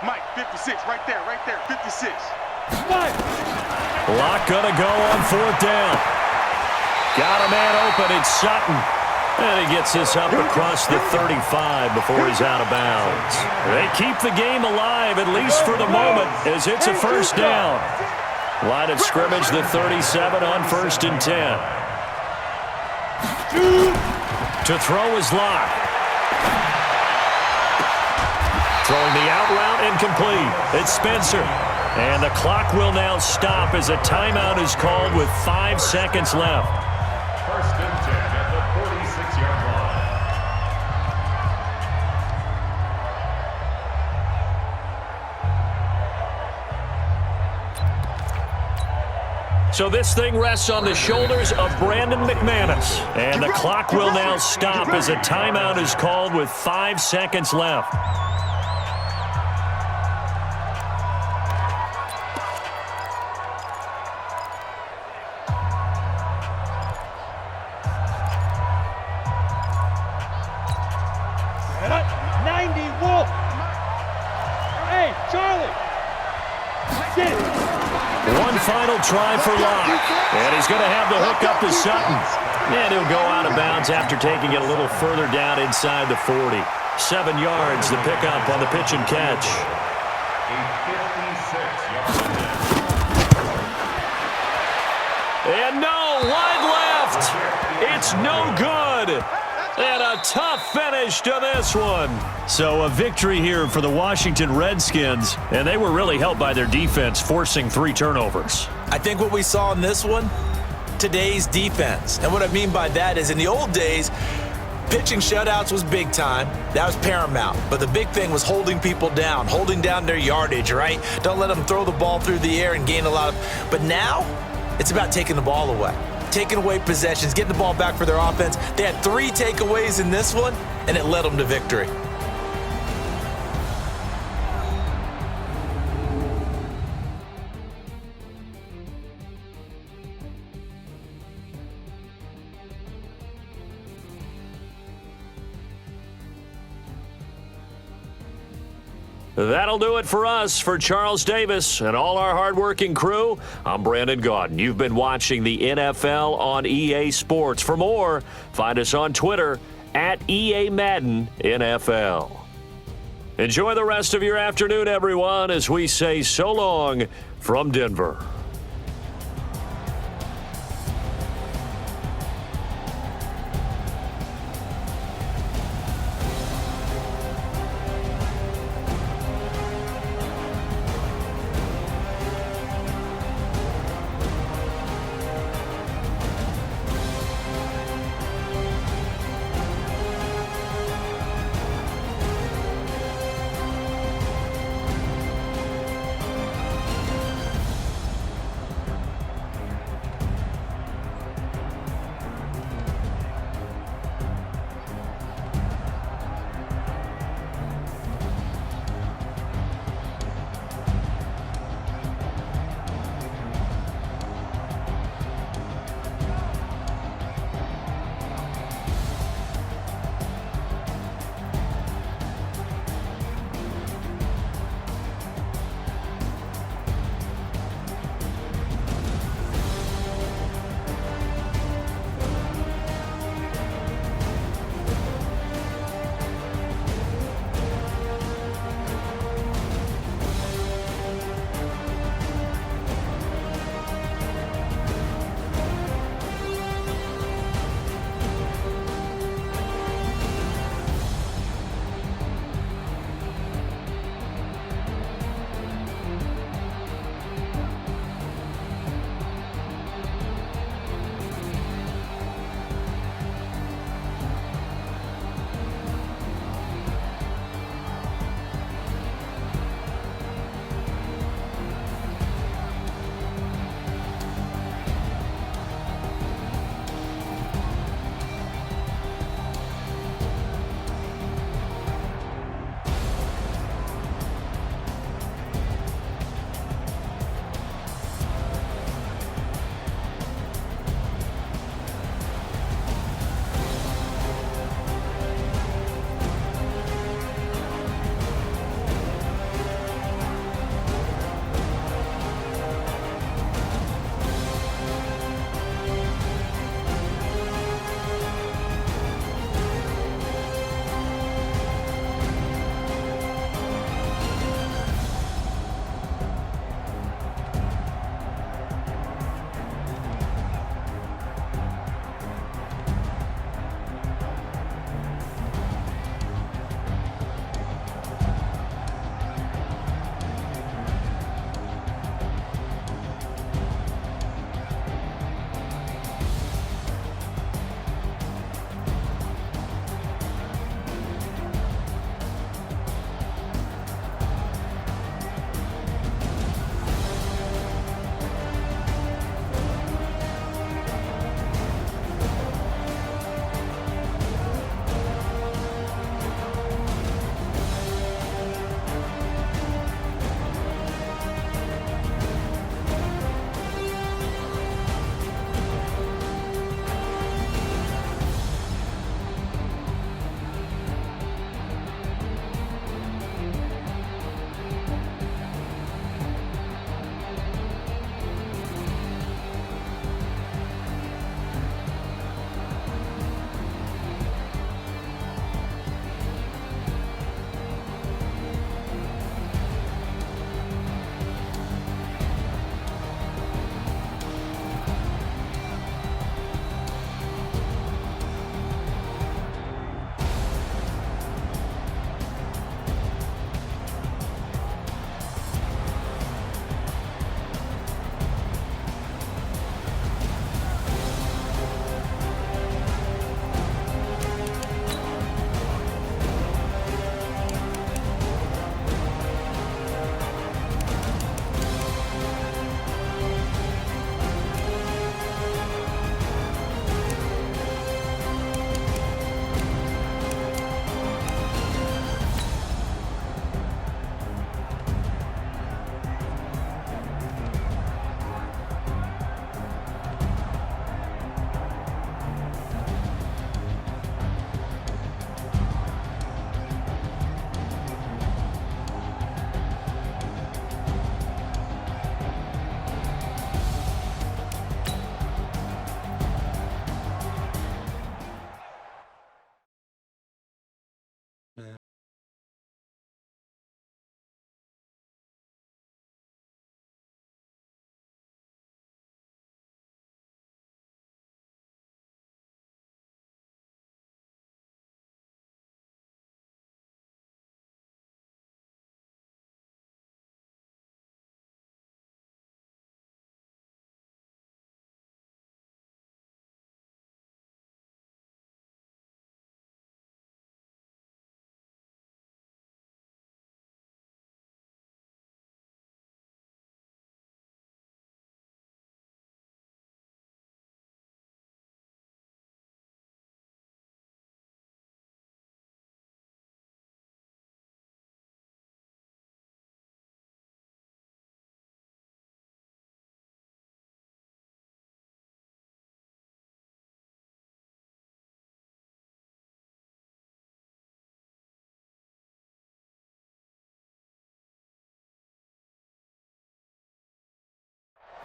Mike, 56, right there, 56. Lock gonna go on 4th down. Got a man open, it's Sutton. And he gets this up across the 35 before he's out of bounds. They keep the game alive, at least for the moment, as it's a 1st down. Line of scrimmage, the 37 on 1st and 10. To throw is Locke. Throwing the out route incomplete. It's Spencer. And the clock will now stop as a timeout is called with 5 seconds left. 1st and 10 at the 46-yard line. So this thing rests on the shoulders of Brandon McManus. And the clock will now stop as a timeout is called with 5 seconds left. Final try for Locke. And he's going to have the hook up to Sutton. And he'll go out of bounds after taking it a little further down inside the 40. 7 yards, the pickup on the pitch and catch. And no, wide left. It's no good. And a tough finish to this one. So a victory here for the Washington Redskins, and they were really helped by their defense, forcing 3 turnovers. I think what we saw in this one, today's defense. And what I mean by that is in the old days, pitching shutouts was big time. That was paramount. But the big thing was holding people down, holding down their yardage, right? Don't let them throw the ball through the air and gain a lot of... But now, it's about taking the ball away. Taking away possessions, getting the ball back for their offense. They had 3 takeaways in this one, and it led them to victory. That'll do it for us. For Charles Davis and all our hardworking crew, I'm Brandon Gaudin. You've been watching the NFL on EA Sports. For more, find us on Twitter at EA Madden NFL. Enjoy the rest of your afternoon, everyone, as we say so long from Denver.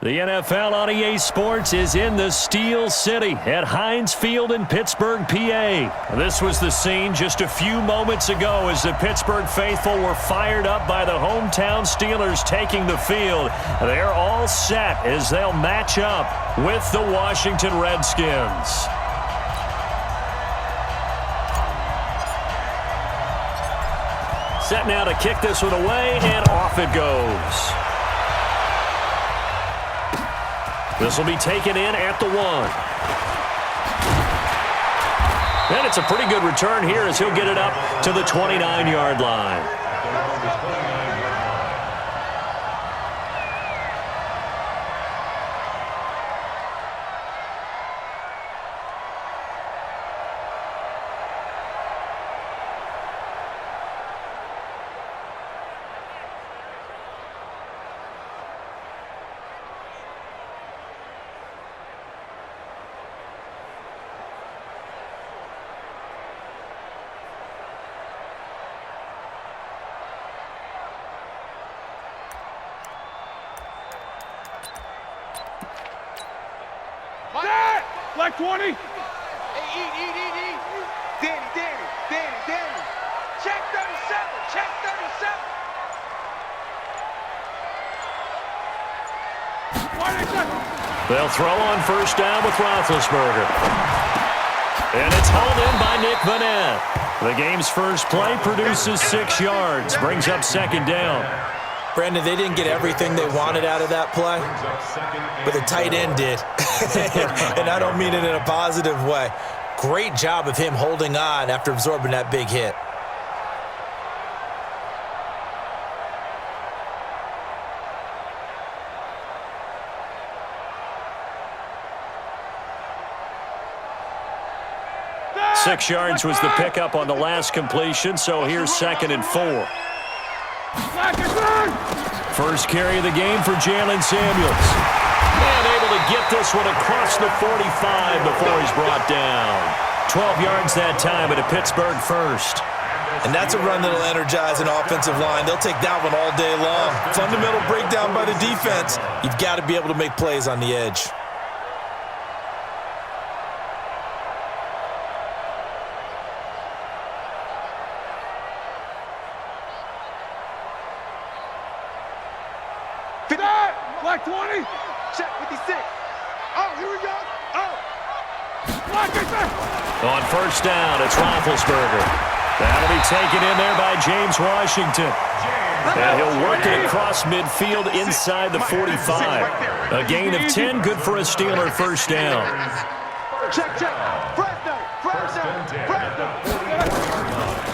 The NFL on EA Sports is in the Steel City at Heinz Field in Pittsburgh, PA. This was the scene just a few moments ago as the Pittsburgh faithful were fired up by the hometown Steelers taking the field. They're all set as they'll match up with the Washington Redskins. Set now to kick this one away, and off it goes. This will be taken in at the 1. And it's a pretty good return here as he'll get it up to the 29-yard line. Like 20. Hey, eat. Danny. Check 37. They'll throw on first down with Roethlisberger. And it's hauled in by Nick Vanette. The game's first play produces 6 yards, brings up second down. Brandon, they didn't get everything they wanted out of that play, but the tight end did. And I don't mean it in a positive way. Great job of him holding on after absorbing that big hit. Six yards was the pickup on the last completion, so here's 2nd and 4. First carry of the game for Jalen Samuels. And able to get this one across the 45 before he's brought down. 12 yards that time at a Pittsburgh first. And that's a run that'll energize an offensive line. They'll take that one all day long. Fundamental breakdown by the defense. You've got to be able to make plays on the edge. Like 20. Check 56. Oh, here we go. Oh. On first down, it's Roethlisberger. That'll be taken in there by James Washington. And he'll work it across midfield inside the 45. A gain of 10, good for a Steeler first down. Check.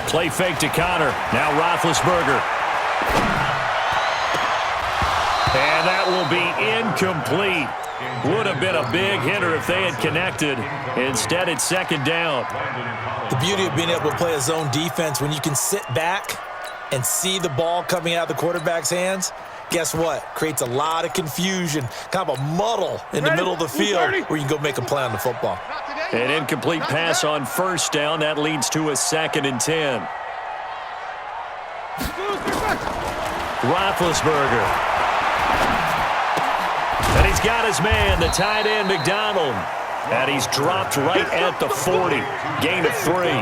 Play fake to Connor. Now Roethlisberger. And that will be incomplete. Would have been a big hitter if they had connected. Instead, it's second down. The beauty of being able to play a zone defense when you can sit back and see the ball coming out of the quarterback's hands, guess what? Creates a lot of confusion, kind of a muddle in the middle of the field where you can go make a play on the football. An incomplete pass on first down. That leads to a 2nd and 10. Roethlisberger. And he's got his man, the tight end, McDonald. And he's dropped right at the 40. Gain of 3.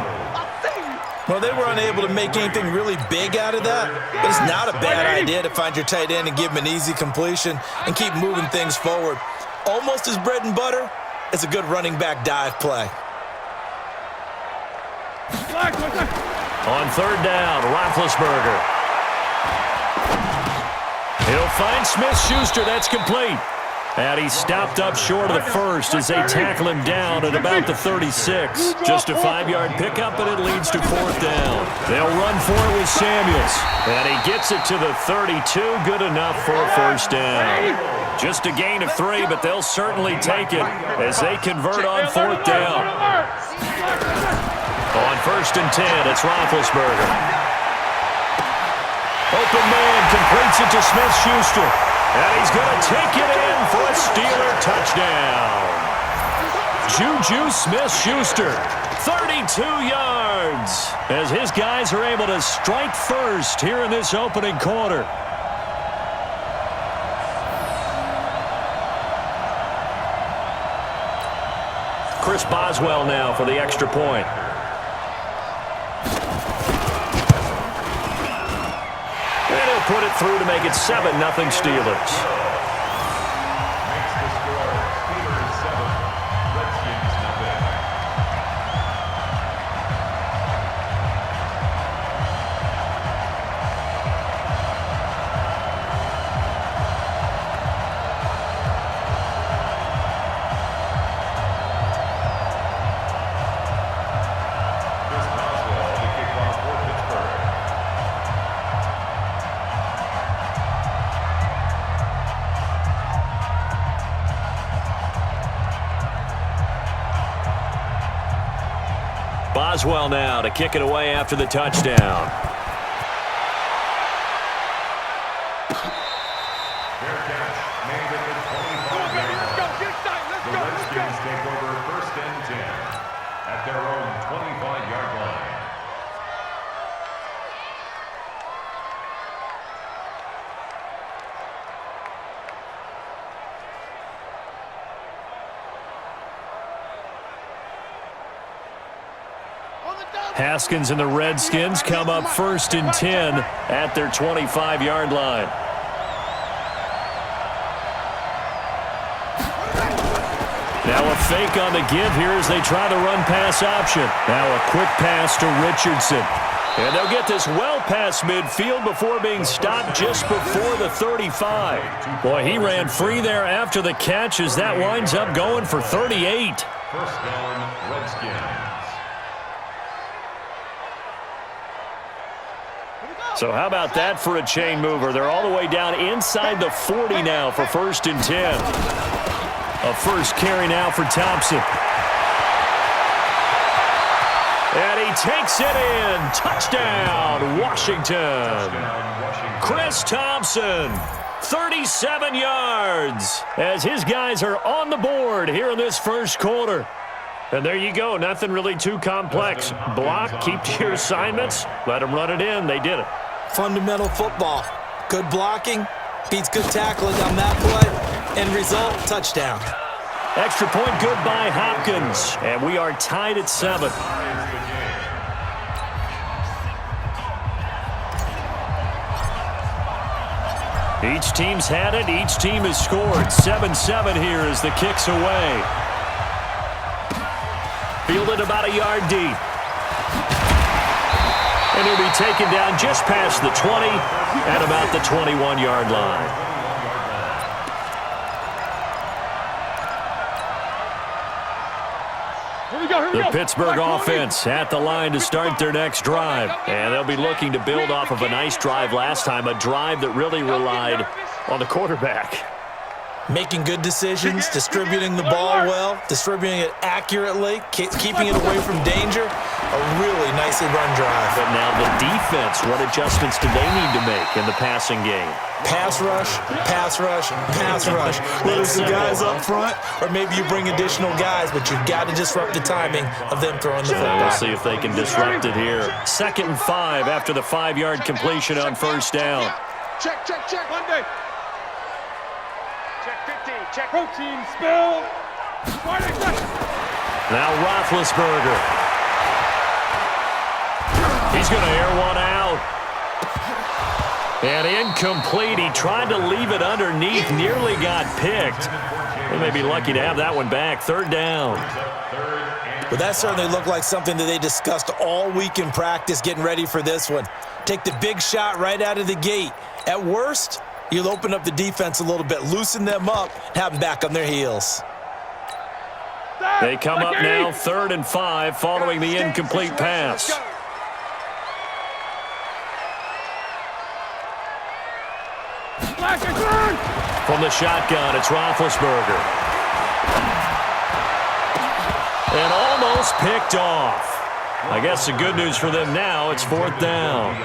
Well, they were unable to make anything really big out of that, but it's not a bad idea to find your tight end and give him an easy completion and keep moving things forward. Almost as bread and butter as a good running back dive play. On third down, Roethlisberger. He'll find Smith-Schuster. That's complete. And he stopped up short of the first as they tackle him down at about the 36. Just a 5-yard pickup, and it leads to fourth down. They'll run for it with Samuels. And he gets it to the 32. Good enough for a first down. Just a gain of 3, but they'll certainly take it as they convert on fourth down. On first and 10, it's Roethlisberger. Open man completes it to Smith-Schuster. And he's going to take it in for a Steeler touchdown. Juju Smith-Schuster, 32 yards, as his guys are able to strike first here in this opening quarter. Chris Boswell now for the extra point. And he'll put it through to make it 7-0 Steelers. Boswell now to kick it away after the touchdown. Their catch made at the 25-yard line. The Redskins take over 1st and 10 at their own 25-yard line. Haskins and the Redskins come up 1st and 10 at their 25-yard line. Now a fake on the give here as they try the run-pass option. Now a quick pass to Richardson. And they'll get this well past midfield before being stopped just before the 35. Boy, he ran free there after the catch as that winds up going for 38. 1st down, Redskins. So how about that for a chain mover? They're all the way down inside the 40 now for 1st and 10. A first carry now for Thompson. And he takes it in. Touchdown, Washington. Chris Thompson, 37 yards, as his guys are on the board here in this first quarter. And there you go. Nothing really too complex. Block, keep to your assignments, let them run it in. They did it. Fundamental football. Good blocking beats good tackling on that play. End result, touchdown. Extra point good by Hopkins. And we are tied at 7. Each team's had it. Each team has scored. 7-7 here as the kick's away. Fielded about a yard deep. And he'll be taken down just past the 20 at about the 21-yard line. The Pittsburgh offense at the line to start their next drive. And they'll be looking to build off of a nice drive last time, a drive that really relied on the quarterback. Making good decisions, distributing the ball well, distributing it accurately, keeping it away from danger. A really nicely run drive. But now the defense, what adjustments do they need to make in the passing game? Pass rush, pass rush, pass rush. Whether it's the guys up front or maybe you bring additional guys, but you've got to disrupt the timing of them throwing the football. We'll see if they can disrupt it here. 2nd and 5 after the 5-yard completion on first down. Check, check, check. Monday. Check 50. Check. Protein spill. Now Roethlisberger. He's going to air one out. And incomplete. He tried to leave it underneath. Nearly got picked. They may be lucky to have that one back. 3rd down. But that certainly looked like something that they discussed all week in practice getting ready for this one. Take the big shot right out of the gate. At worst, you'll open up the defense a little bit, loosen them up, have them back on their heels. They come up now 3rd and 5 following the incomplete pass. From the shotgun, it's Roethlisberger. And almost picked off. I guess the good news for them now, it's 4th down.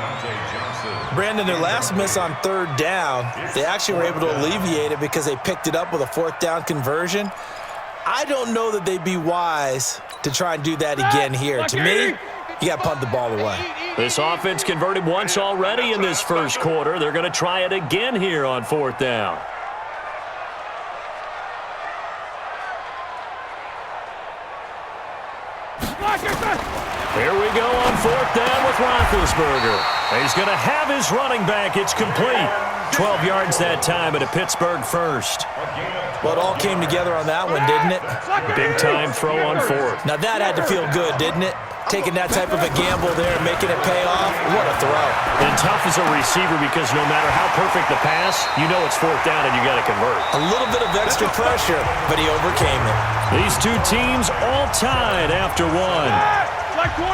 Brandon, their last miss on 3rd down, they actually were able to alleviate it because they picked it up with a 4th down conversion. I don't know that they'd be wise to try and do that again here. To me, you got to punt the ball away. This offense converted once already in this first quarter. They're going to try it again here on 4th down. Here we go on 4th down with Roethlisberger. He's going to have his running back. It's complete. 12 yards that time at a Pittsburgh first. Well, it all came together on that one, didn't it? Big time throw on 4th. Now that had to feel good, didn't it? Taking that type of a gamble there and making it pay off. What a throw. And tough as a receiver because no matter how perfect the pass, you know it's 4th down and you got to convert. A little bit of extra pressure, but he overcame it. These two teams all tied after one. Like 20.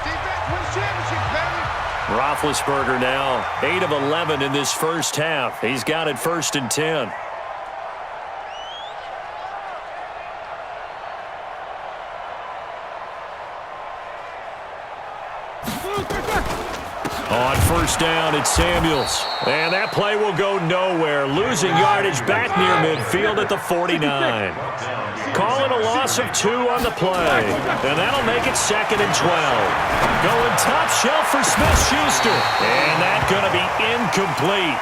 Defense wins championship, baby. Roethlisberger now 8 of 11 in this first half. He's got it 1st and 10. On 1st down, it's Samuels. And that play will go nowhere. Losing yardage back near midfield at the 49. Calling a loss of 2 on the play. And that'll make it 2nd and 12. Going top shelf for Smith-Schuster. And that's going to be incomplete.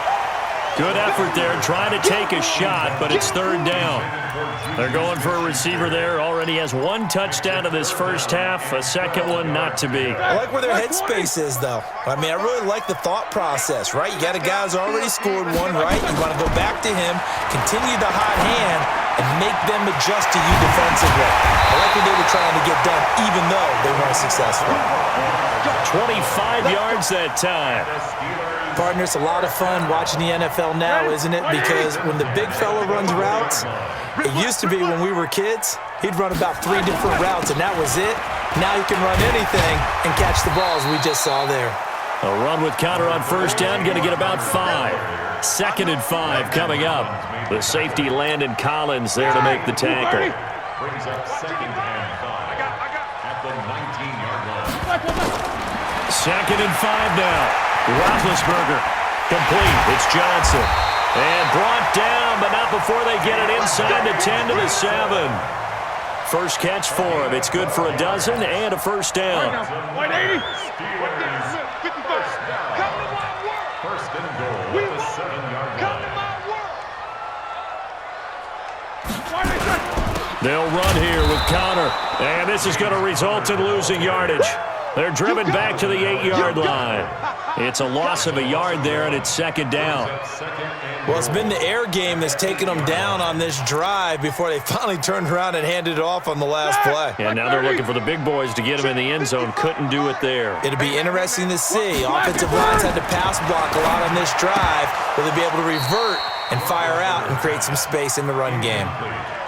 Good effort there, trying to take a shot, but it's 3rd down. They're going for a receiver there. Already has 1 touchdown in this first half. A second one not to be. I like where their headspace is, though. I mean, I really like the thought process, right? You got a guy who's already scored 1, right? You want to go back to him, continue the hot hand, and make them adjust to you defensively. I like what they were trying to get done, even though they weren't successful. 25 yards that time. Partner, it's a lot of fun watching the NFL now, isn't it? Because when the big fella runs routes, it used to be when we were kids, he'd run about 3 different routes, and that was it. Now he can run anything and catch the balls we just saw there. A run with Conner on 1st down, going to get about 5. 2nd and 5 coming up. The safety Landon Collins there to make the tackle. Brings up 2nd and 5 at the 19-yard line. 2nd and 5 now. Roethlisberger complete. It's Johnson. And brought down, but not before they get it inside the 10 to the 7. First catch for him. It's good for a dozen and a 1st down. 180. 1st and goal at the 7-yard line. They'll run here with Conner. And this is going to result in losing yardage. They're driven back to the 8-yard line. It's a loss of a yard there, and it's 2nd down. Well, it's been the air game that's taken them down on this drive before they finally turned around and handed it off on the last play. And now they're looking for the big boys to get him in the end zone. Couldn't do it there. It'll be interesting to see. Offensive lines had to pass block a lot on this drive. Will they be able to revert and fire out and create some space in the run game?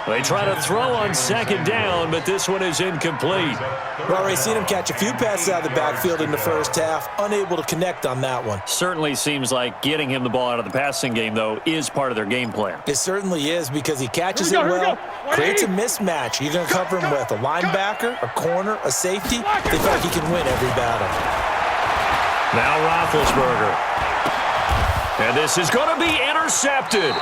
They try to throw on 2nd down, but this one is incomplete. We've already seen him catch a few passes out of the backfield in the first half, unable to connect on that one. Certainly seems like getting him the ball out of the passing game, though, is part of their game plan. It certainly is because he catches it well, creates a mismatch. You're going to cover him with a linebacker, a corner, a safety. They feel like he can win every battle. Now Roethlisberger. And this is going to be intercepted.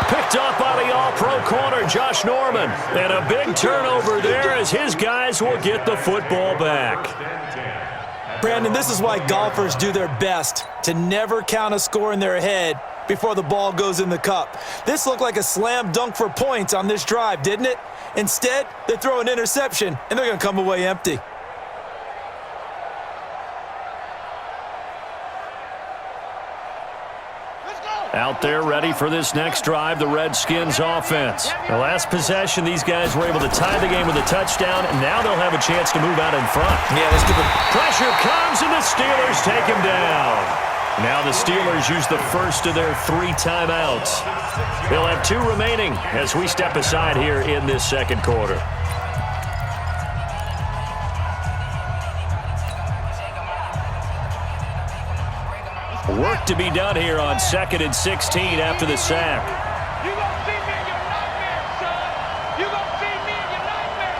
Picked up by the all-pro corner, Josh Norman. And a big turnover there as his guys will get the football back. Brandon, this is why golfers do their best to never count a score in their head before the ball goes in the cup. This looked like a slam dunk for points on this drive, didn't it? Instead, they throw an interception, and they're going to come away empty. Out there ready for this next drive, the Redskins offense. The last possession, these guys were able to tie the game with a touchdown, and now they'll have a chance to move out in front. Yeah, let's give it. Pressure comes, and the Steelers take him down. Now the Steelers use the first of their 3 timeouts. They'll have 2 remaining as we step aside here in this second quarter. Work to be done here on 2nd and 16 after the sack. You gonna see me in your nightmare, son. You gonna see me in your nightmare.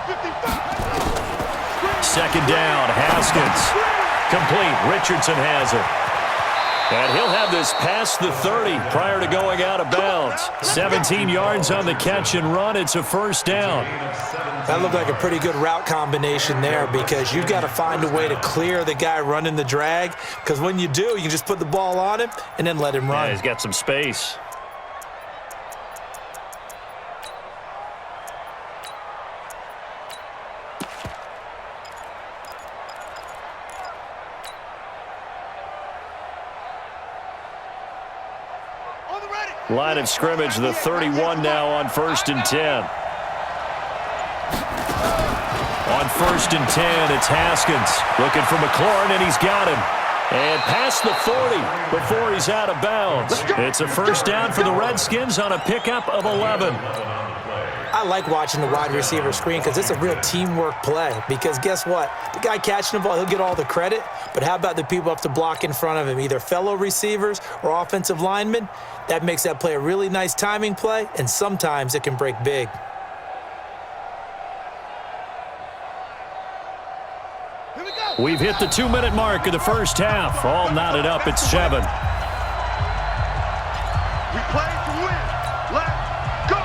55. 2nd down, Haskins. Complete, Richardson has it. And he'll have this past the 30 prior to going out of bounds. 17 yards on the catch and run. It's a 1st down. That looked like a pretty good route combination there because you've got to find a way to clear the guy running the drag, because when you do, you can just put the ball on him and then let him run. Yeah, he's got some space. Line of scrimmage, the 31 now on 1st and 10. On 1st and 10, it's Haskins looking for McLaurin, and he's got him. And past the 40 before he's out of bounds. It's a first down for the Redskins on a pickup of 11. I like watching the wide receiver screen because it's a real teamwork play. Because guess what? The guy catching the ball, he'll get all the credit. But how about the people up to block in front of him, either fellow receivers or offensive linemen? That makes that play a really nice timing play, and sometimes it can break big. We've hit the 2-minute mark of the first half. All knotted up at 7. We play to win. Let's go.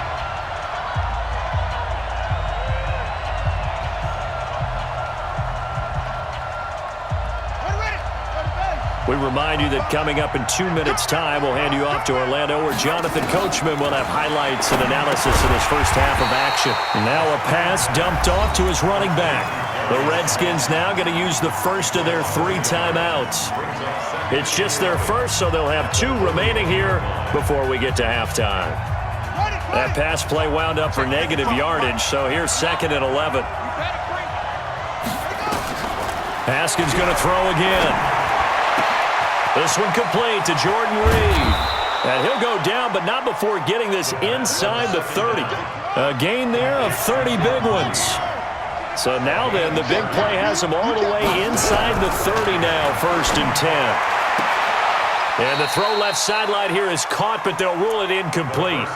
We remind you that coming up in 2 minutes' time, we'll hand you off to Orlando, where Jonathan Coachman will have highlights and analysis of his first half of action. Now a pass dumped off to his running back. The Redskins now going to use the first of their 3 timeouts. It's just their first, so they'll have 2 remaining here before we get to halftime. That pass play wound up for negative yardage, so here's 2nd and 11. Haskins going to throw again. This one complete to Jordan Reed. And he'll go down, but not before getting this inside the 30. A gain there of 30 big ones. So now then, the big play has him all the way inside the 30 now, 1st and 10. And the throw left sideline here is caught, but they'll rule it incomplete.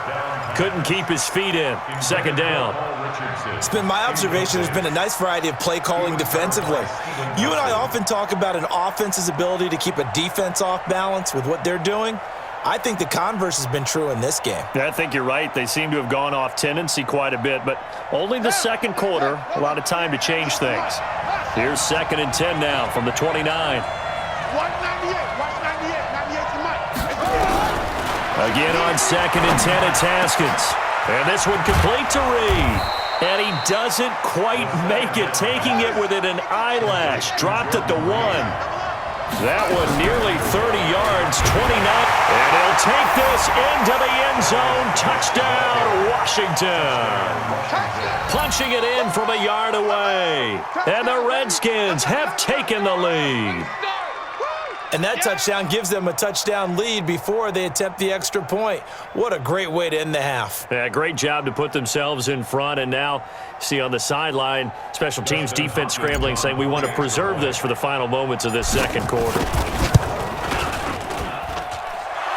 Couldn't keep his feet in. 2nd down. It's been my observation there's been a nice variety of play calling defensively. You and I often talk about an offense's ability to keep a defense off balance with what they're doing. I think the converse has been true in this game. Yeah, I think you're right. They seem to have gone off tendency quite a bit, but only the second quarter. A lot of time to change things. Here's 2nd and 10 now from the 29. Again on 2nd and 10, it's Haskins. And this one complete to Reed. And he doesn't quite make it, taking it within an eyelash. Dropped at the 1. That one nearly 30 yards, 29. And he'll take this into the end zone. Touchdown, Washington. Punching it in from a yard away. And the Redskins have taken the lead. And that touchdown gives them a touchdown lead before they attempt the extra point. What a great way to end the half. Yeah, great job to put themselves in front. And now, see on the sideline, special teams defense scrambling, saying we want to preserve this for the final moments of this second quarter.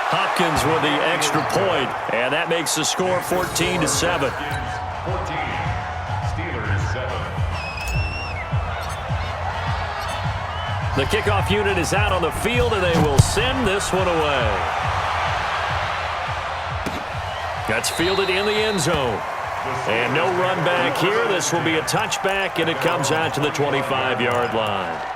Hopkins with the extra point, and that makes the score 14-7. 14. Steelers 7. The kickoff unit is out on the field, and they will send this one away. That's fielded in the end zone. And no run back here. This will be a touchback, and it comes out to the 25-yard line.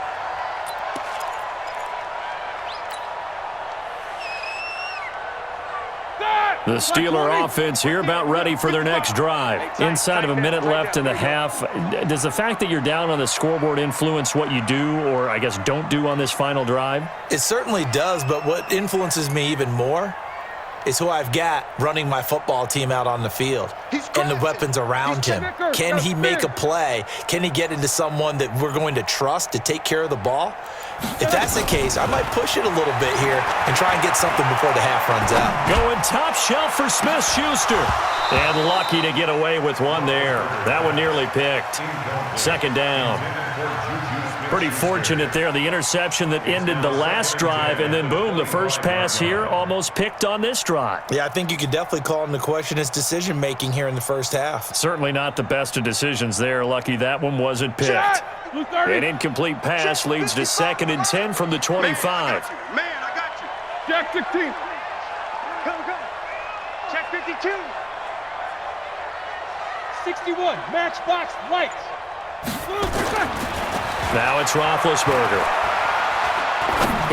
The Steeler offense here about ready for their next drive. Inside of a minute left in the half, does the fact that you're down on the scoreboard influence what you do or, I guess, don't do on this final drive? It certainly does, but what influences me even more is who I've got running my football team out on the field and the weapons around him. Can he make a play? Can he get into someone that we're going to trust to take care of the ball? If that's the case, I might push it a little bit here and try and get something before the half runs out. Going top shelf for Smith-Schuster. And lucky to get away with one there. That one nearly picked. 2nd down. Pretty fortunate there. The interception that ended the last drive, and then boom, the first pass here almost picked on this drive. Yeah, I think you could definitely call into question his decision-making here in the first half. Certainly not the best of decisions there. Lucky that one wasn't picked. An incomplete pass leads to 2nd and 10 from the 25. Man, I got you. Jack 16. Go. Check 52. 61. Matchbox lights. Now it's Roethlisberger.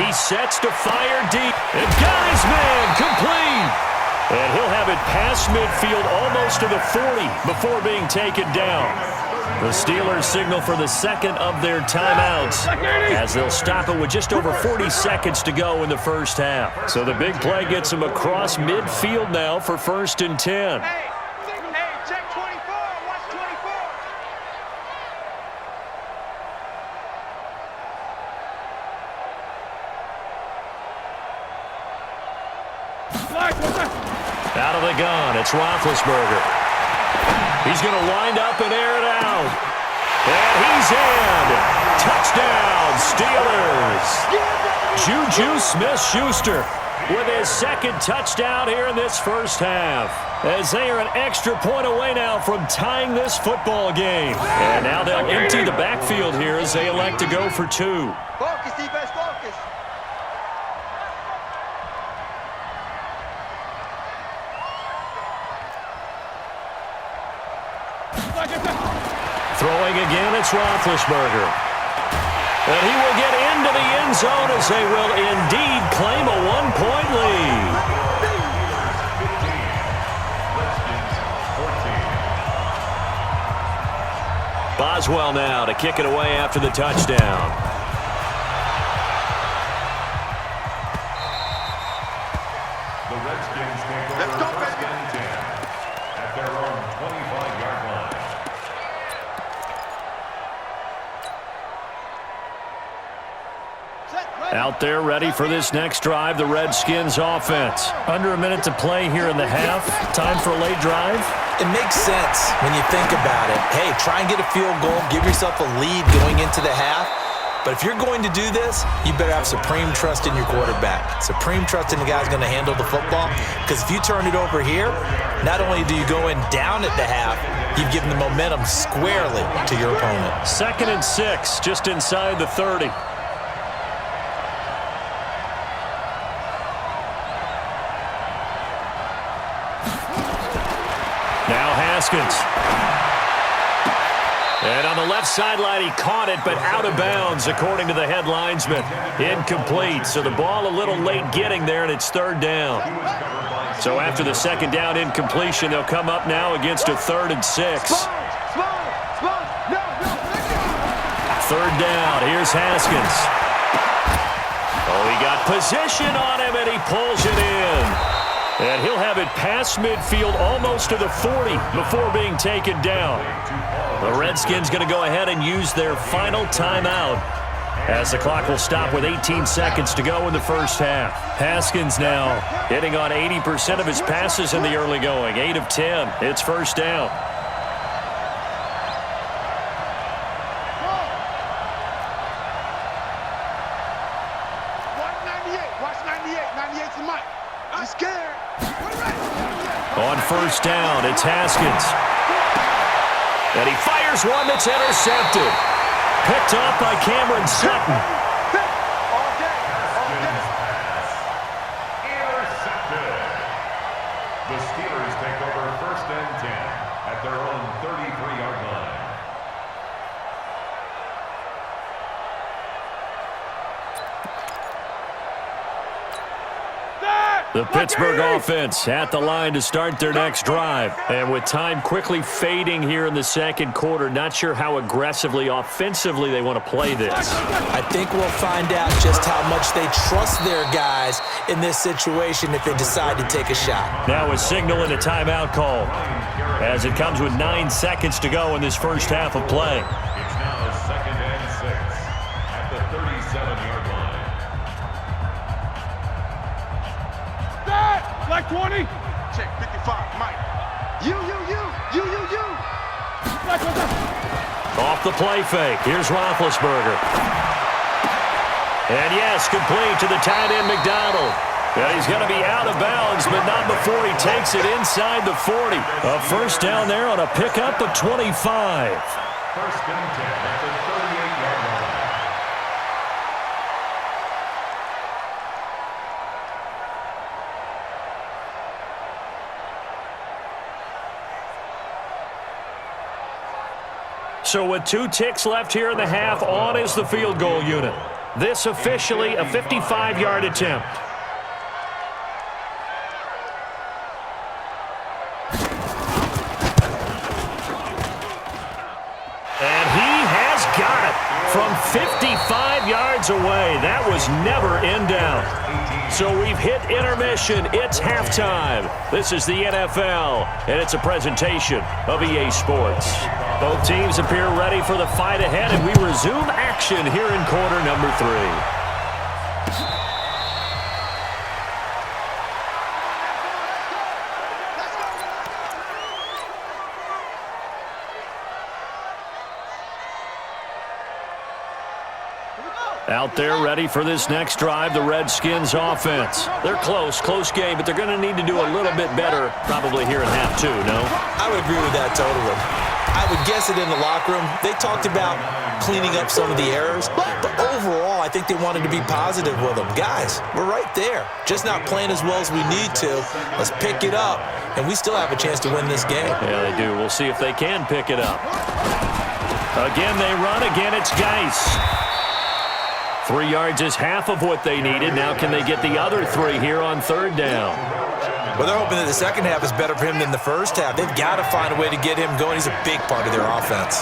He sets to fire deep. And got his man complete. And he'll have it past midfield almost to the 40 before being taken down. The Steelers signal for the second of their timeouts as they'll stop it with just over 40 seconds to go in the first half. So the big play gets them across midfield now for 1st and 10. Hey, check 24. Watch 24. Out of the gun, it's Roethlisberger. He's going to wind up and air it out. And he's in. Touchdown, Steelers. Juju Smith-Schuster with his second touchdown here in this first half, as they are an extra point away now from tying this football game. And now they'll empty the backfield here as they elect to go for 2. Focus, defense, focus. Throwing again, it's Roethlisberger. And he will get into the end zone as they will indeed claim a 1-point lead. Boswell now to kick it away after the touchdown. The Redskins take over first and 10 at their own 25-yard line. Out there ready for this next drive, the Redskins offense. Under a minute to play here in the half. Time for a late drive. It makes sense when you think about it. Hey, try and get a field goal, give yourself a lead going into the half. But if you're going to do this, you better have supreme trust in your quarterback. Supreme trust in the guy's going to handle the football. Because if you turn it over here, not only do you go in down at the half, you've given the momentum squarely to your opponent. 2nd and 6, just inside the 30. Now Haskins. And on the left sideline, he caught it, but out of bounds, according to the head linesman. Incomplete, so the ball a little late getting there, and it's 3rd down. So after the 2nd down incompletion, they'll come up now against a 3rd and 6. 3rd down, here's Haskins. Oh, he got position on him, and he pulls it in. And he'll have it past midfield almost to the 40 before being taken down. The Redskins going to go ahead and use their final timeout as the clock will stop with 18 seconds to go in the first half. Haskins now hitting on 80% of his passes in the early going. 8 of 10. It's 1st down. Watch 98. 98's the mic. I'm scared. On 1st down, it's Haskins. And he fires one that's intercepted. Picked off by Cameron Sutton. Intercepted. The Steelers take over 1st and 10 at their own 33-yard line. The Pittsburgh offense at the line to start their next drive. And with time quickly fading here in the 2nd quarter, not sure how aggressively, offensively they want to play this. I think we'll find out just how much they trust their guys in this situation if they decide to take a shot. Now a signal and a timeout call as it comes with 9 seconds to go in this first half of play. It's now 2nd and 6 at the 37-yard line. Like 20. Check 55, Mike. You. Off the play fake. Here's Roethlisberger. And yes, complete to the tight end McDonald. And he's going to be out of bounds, but not before he takes it inside the 40. A 1st down there on a pickup of 25. 1st and 10 at the 38-yard line. So with 2 ticks left here in the half, on is the field goal unit. This officially a 55-yard attempt. from 55 yards away. That was never in doubt. So we've hit intermission. It's halftime. This is the NFL, and it's a presentation of EA Sports. Both teams appear ready for the fight ahead, and we resume action here in quarter number 3. Out there ready for this next drive, the Redskins offense. They're close game, but they're going to need to do a little bit better probably here in half 2, no? I would agree with that totally. I would guess it in the locker room. They talked about cleaning up some of the errors, but overall, I think they wanted to be positive with them. Guys, we're right there. Just not playing as well as we need to. Let's pick it up, and we still have a chance to win this game. Yeah, they do. We'll see if they can pick it up. Again, they run. Again, it's Geis. 3 yards is half of what they needed. Now can they get the other 3 here on third down? Well, they're hoping that the second half is better for him than the first half. They've got to find a way to get him going. He's a big part of their offense.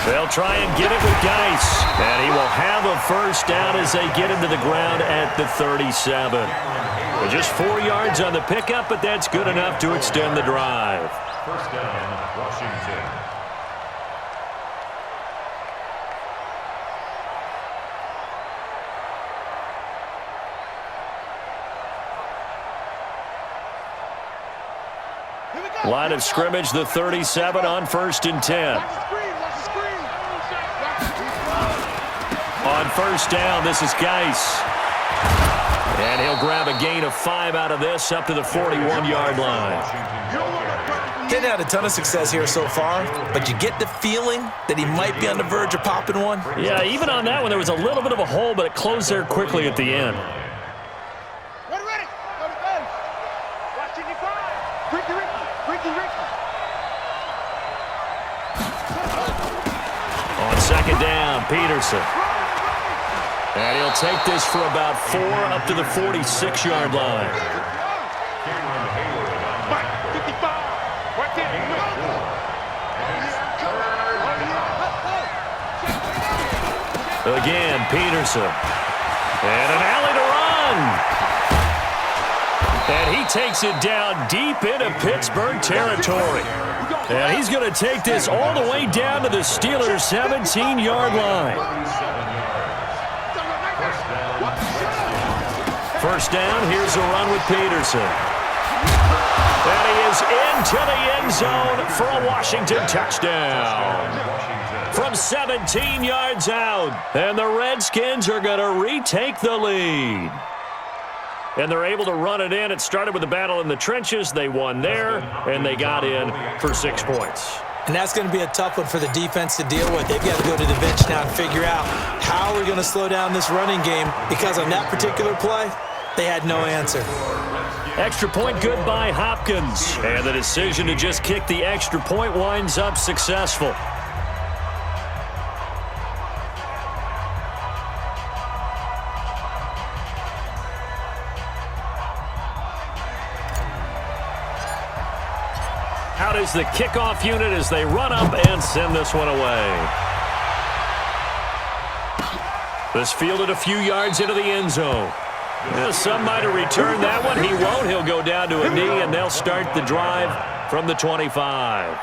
They'll try and get it with Geis. And he will have a first down as they get him to the ground at the 37. Well, just 4 yards on the pickup, but that's good enough to extend the drive. First down, Washington. Line of scrimmage, the 37 on 1st and 10. On first down, this is Geis. And he'll grab a gain of 5 out of this up to the 41-yard line. Getting had a ton of success here so far, but you get the feeling that he might be on the verge of popping one. Yeah, even on that one, there was a little bit of a hole, but it closed there quickly at the end. On second down, Peterson. And he'll take this for about 4 up to the 46-yard line. Again, Peterson. And an alley to run. And he takes it down deep into Pittsburgh territory. And he's going to take this all the way down to the Steelers' 17-yard line. First down, here's a run with Peterson. And he is into the end zone for a Washington touchdown. From 17 yards out. And the Redskins are going to retake the lead. And they're able to run it in. It started with a battle in the trenches. They won there, and they got in for 6 points. And that's going to be a tough one for the defense to deal with. They've got to go to the bench now and figure out how we're going to slow down this running game, because on that particular play, they had no answer. Extra point good by Hopkins. And the decision to just kick the extra point winds up successful. Out is the kickoff unit as they run up and send this one away. This fielded a few yards into the end zone. Some might have returned that one. He won't. He'll go down to a knee, and they'll start the drive from the 25.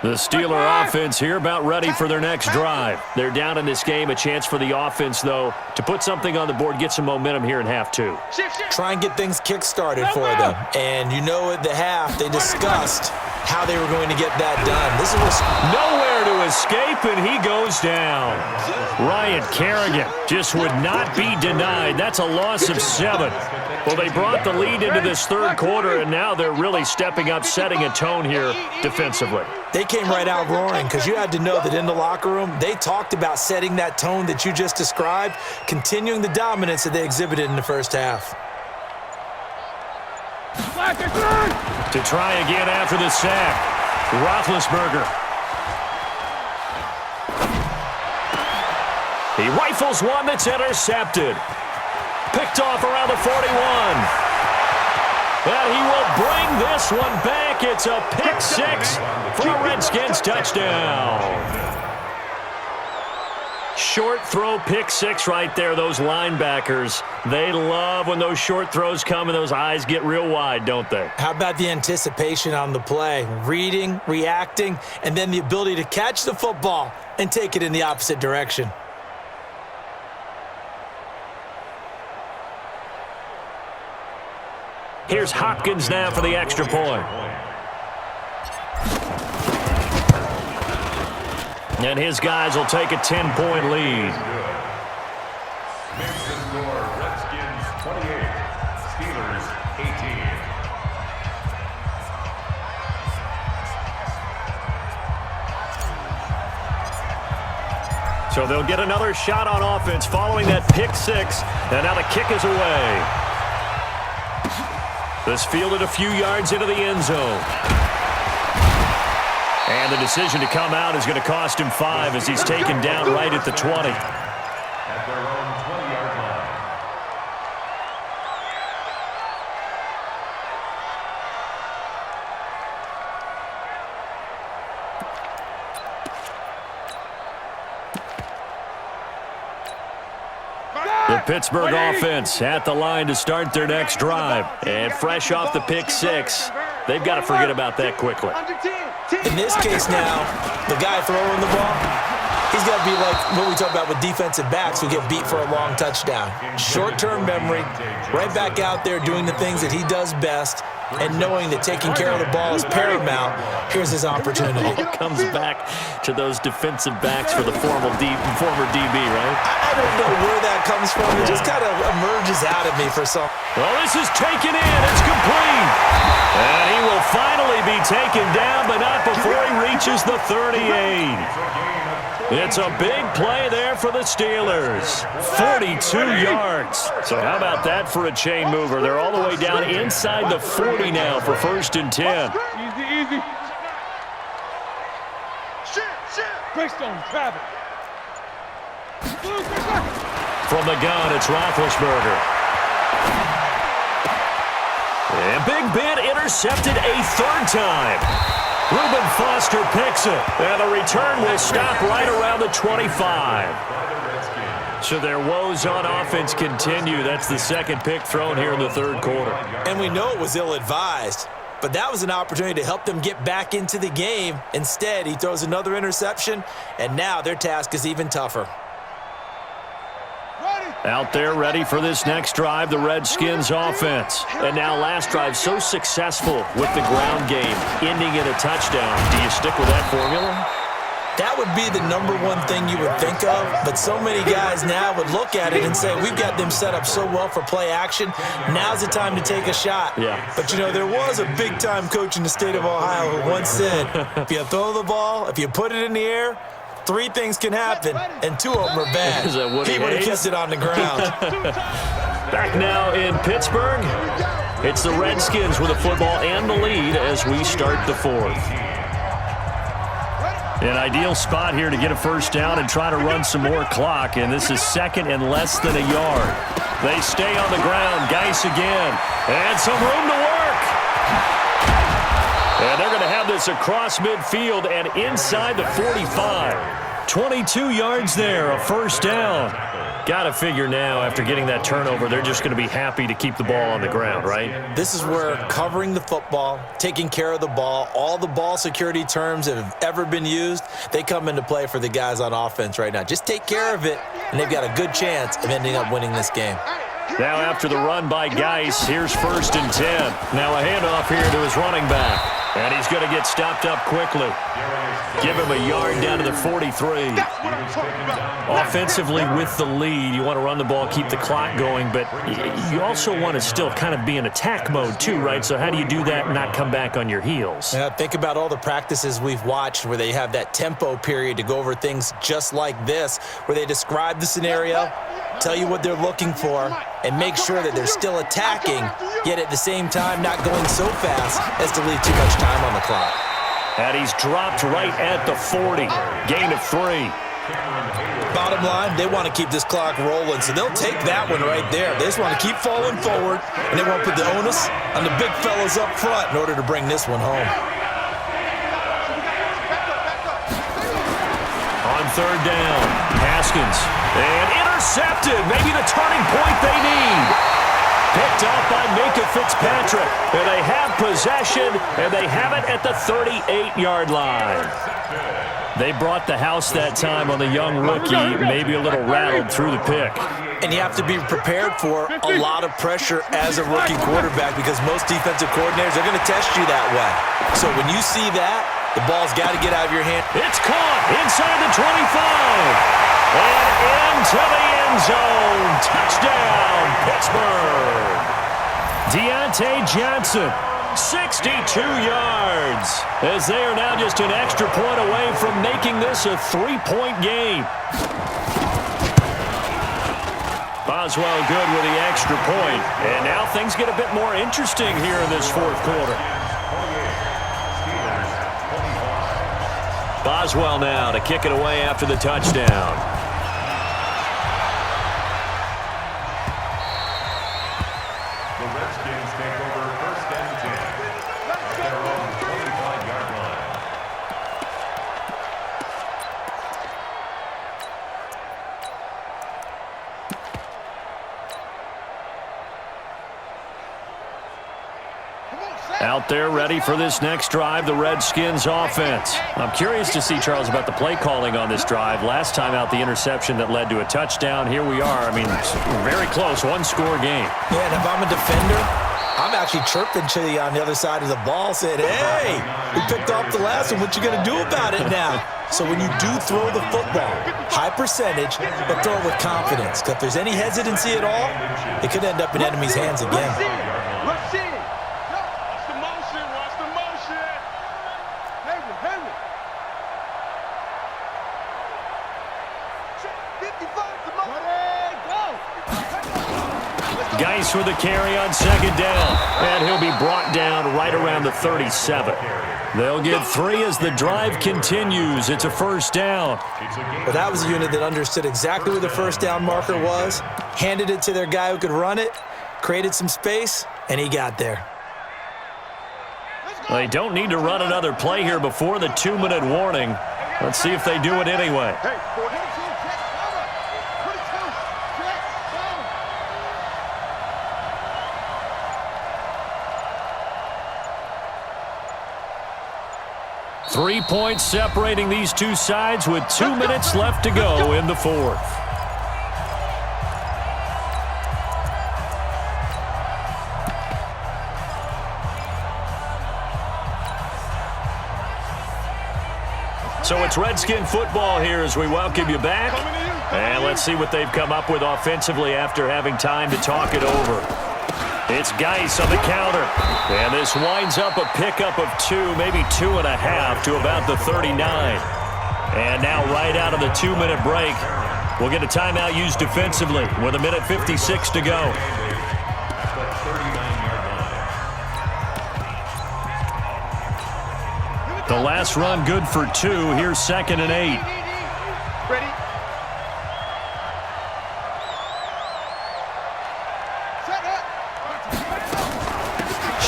The Steeler offense here about ready for their next drive. They're down in this game. A chance for the offense, though, to put something on the board, get some momentum here in half 2. Try and get things kick-started for them. And you know at the half, they discussed how they were going to get that done. This is what's nowhere to escape, and he goes down. Ryan Kerrigan just would not be denied. That's a loss of 7. Well, they brought the lead into this third quarter, and now they're really stepping up, setting a tone here defensively. They came right out roaring because you had to know that in the locker room, they talked about setting that tone that you just described, continuing the dominance that they exhibited in the first half. To try again after the sack, Roethlisberger. He rifles one that's intercepted. Picked off around the 41. And he will bring this one back. It's a pick 6 for a Redskins touchdown. Short throw, pick 6 right there. Those linebackers, they love when those short throws come and those eyes get real wide, don't they? How about the anticipation on the play? Reading, reacting, and then the ability to catch the football and take it in the opposite direction. Here's Hopkins now for the extra point. And his guys will take a 10-point lead. Makes the score Redskins 28, Steelers 18. So they'll get another shot on offense following that pick 6. And now the kick is away. This fielded a few yards into the end zone. And the decision to come out is going to cost him 5 as he's taken down right at the 20. At their own 20-yard line. The Pittsburgh offense at the line to start their next drive. And fresh off the pick 6, they've got to forget about that quickly. In this case now, the guy throwing the ball, he's got to be like what we talk about with defensive backs who get beat for a long touchdown. Short-term memory, right back out there doing the things that he does best, and knowing that taking care of the ball is paramount. Here's his opportunity. Comes back to those defensive backs for the former DB, right? I don't know where that comes from. It just kind of emerges out of me for some. Well, this is taken in. It's complete. And he will finally be taken down, but not before he reaches the 38. It's a big play there for the Steelers. 42 yards. So how about that for a chain mover? They're all the way down inside the 40 now for 1st and 10. Easy. Greystone, Travis. From the gun, it's Roethlisberger. And Big Ben intercepted a 3rd time. Reuben Foster picks it. And the return will stop right around the 25. So their woes on offense continue. That's the 2nd pick thrown here in the 3rd quarter. And we know it was ill-advised, but that was an opportunity to help them get back into the game. Instead, he throws another interception, and now their task is even tougher. Out there ready for this next drive, the Redskins offense. And now last drive so successful with the ground game, ending in a touchdown. Do you stick with that formula? That would be the #1 thing you would think of, but so many guys now would look at it and say, we've got them set up so well for play action. Now's the time to take a shot. Yeah. But, you know, there was a big-time coach in the state of Ohio who once said, if you throw the ball, if you put it in the air, 3 things can happen, and 2 of them are bad. Is that what he would have kissed it on the ground. Back now in Pittsburgh, it's the Redskins with the football and the lead as we start the 4th. An ideal spot here to get a 1st down and try to run some more clock, and this is 2nd and less than a yard. They stay on the ground. Geis again, and some room to work. And they're going to have this across midfield and inside the 45. 22 yards there, a 1st down. Got to figure now, after getting that turnover, they're just going to be happy to keep the ball on the ground, right? This is where covering the football, taking care of the ball, all the ball security terms that have ever been used, they come into play for the guys on offense right now. Just take care of it, and they've got a good chance of ending up winning this game. Now after the run by Geis, here's 1st and 10. Now a handoff here to his running back. And he's going to get stopped up quickly. Give him a yard down to the 43. Offensively with the lead, you want to run the ball, keep the clock going, but you also want to still kind of be in attack mode too, right? So how do you do that and not come back on your heels? Yeah, think about all the practices we've watched where they have that tempo period to go over things just like this, where they describe the scenario, tell you what they're looking for, and make sure that they're still attacking, yet at the same time not going so fast as to leave too much time on the clock. And he's dropped right at the 40. Gain of 3. Bottom line, they want to keep this clock rolling, so they'll take that one right there. They just want to keep falling forward, and they won't put the onus on the big fellas up front in order to bring this one home. On third down, Haskins. And intercepted. Maybe the turning point they need. Picked off by Minka Fitzpatrick. And they have possession, and they have it at the 38-yard line. They brought the house that time on the young rookie, maybe a little rattled through the pick. And you have to be prepared for a lot of pressure as a rookie quarterback because most defensive coordinators are going to test you that way. So when you see that, the ball's got to get out of your hand. It's caught inside the 25. And into the end zone. Touchdown, Pittsburgh. Deontay Johnson, 62 yards, as they are now just an extra point away from making this a 3-point game. Boswell good with the extra point. And now things get a bit more interesting here in this fourth quarter. Boswell now to kick it away after the touchdown. Out there ready for this next drive, the Redskins offense. I'm curious to see, Charles, about the play calling on this drive. Last time out, the interception that led to a touchdown. Here we are. I mean, very close, one-score game. Yeah, and if I'm a defender, I'm actually chirping to you on the other side of the ball saying, hey, we picked off the last one. What you going to do about it now? So when you do throw the football, high percentage, but throw it with confidence. Because if there's any hesitancy at all, it could end up in enemy's hands again. Geis with the carry on second down. And he'll be brought down right around the 37. They'll get 3 as the drive continues. It's a first down. Well, that was a unit that understood exactly where the first down marker was, handed it to their guy who could run it, created some space, and he got there. They don't need to run another play here before the 2-minute warning. Let's see if they do it anyway. 3 points separating these two sides with 2 minutes left to go in the fourth. So it's Redskin football here as we welcome you back. And let's see what they've come up with offensively after having time to talk it over. It's Geis on the counter. And this winds up a pickup of 2, maybe 2.5 to about the 39. And now right out of the 2-minute break, we'll get a timeout used defensively with 1:56 to go. The last run good for 2. Here's 2nd and 8. Ready?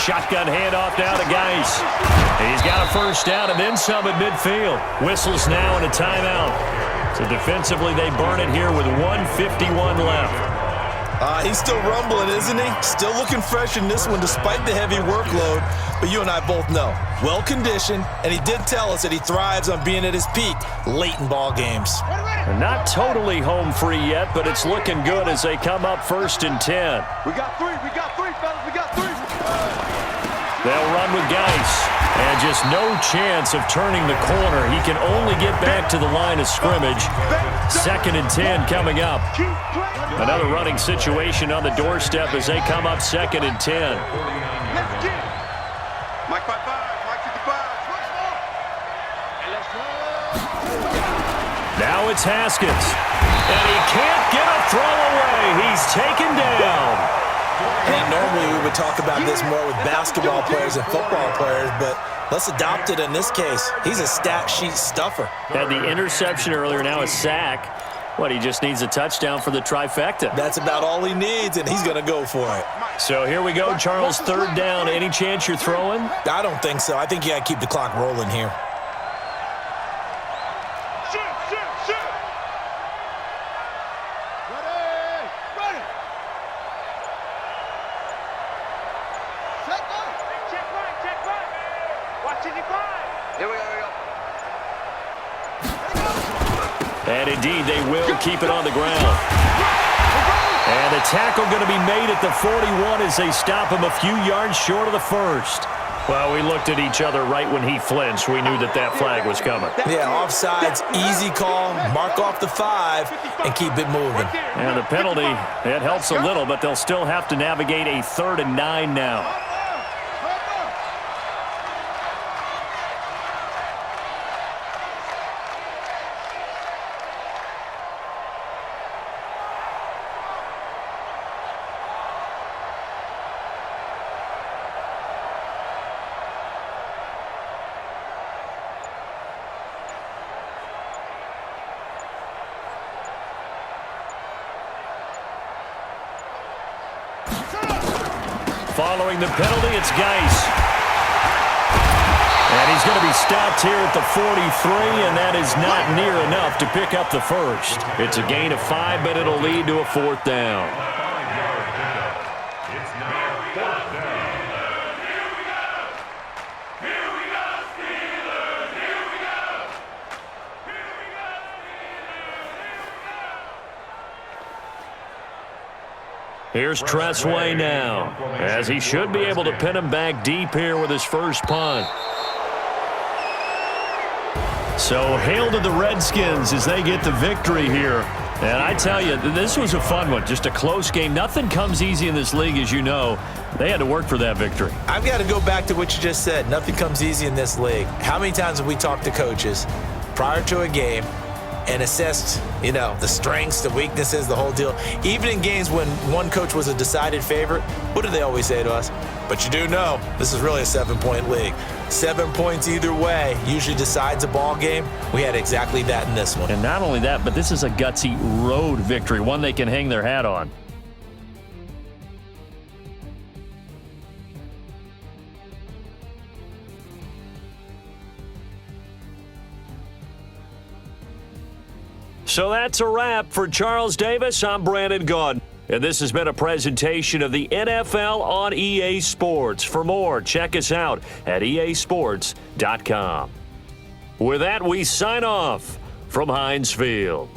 Shotgun handoff now to Geis. He's got a first down and then some at midfield. Whistles now and a timeout. So defensively they burn it here with 1:51 left. He's still rumbling, isn't he? Still looking fresh in this one despite the heavy workload. But you and I both know, well-conditioned, and he did tell us that he thrives on being at his peak late in ball games. Not totally home free yet, but it's looking good as they come up 1st and 10. We got 3, fellas, we got 3. They'll run with Geis. And just no chance of turning the corner. He can only get back to the line of scrimmage. 2nd and 10 coming up. Another running situation on the doorstep as they come up 2nd and 10. Mike 55, Mike 55. Now it's Haskins. And he can't get a throw away. He's taken down. And normally we would talk about this more with basketball players and football players, but let's adopt it in this case. He's a stat sheet stuffer. Had the interception earlier, now a sack. What, he just needs a touchdown for the trifecta. That's about all he needs, and he's going to go for it. So here we go, Charles, 3rd down. Any chance you're throwing? I don't think so. I think you got to keep the clock rolling here. And indeed, they will keep it on the ground. And the tackle going to be made at the 41 as they stop him a few yards short of the first. Well, we looked at each other right when he flinched. We knew that that flag was coming. Yeah, offsides, easy call, mark off the 5, and keep it moving. And the penalty, it helps a little, but they'll still have to navigate a 3rd and 9 now. Following the penalty, it's Geis. And he's going to be stopped here at the 43, and that is not near enough to pick up the first. It's a gain of 5, but it'll lead to a 4th down. It's now 4th down. Here's Tressway now, as he should be able to pin him back deep here with his first punt. So hail to the Redskins as they get the victory here. And I tell you, this was a fun one, just a close game. Nothing comes easy in this league, as you know. They had to work for that victory. I've got to go back to what you just said. Nothing comes easy in this league. How many times have we talked to coaches prior to a game and assessed, the strengths, the weaknesses, the whole deal? Even in games when one coach was a decided favorite, what do they always say to us? But you do know this is really a 7-point league. 7 points either way usually decides a ball game. We had exactly that in this one. And not only that, but this is a gutsy road victory, one they can hang their hat on. So that's a wrap for Charles Davis. I'm Brandon Gaudin. And this has been a presentation of the NFL on EA Sports. For more, check us out at easports.com. With that, we sign off from Heinz Field.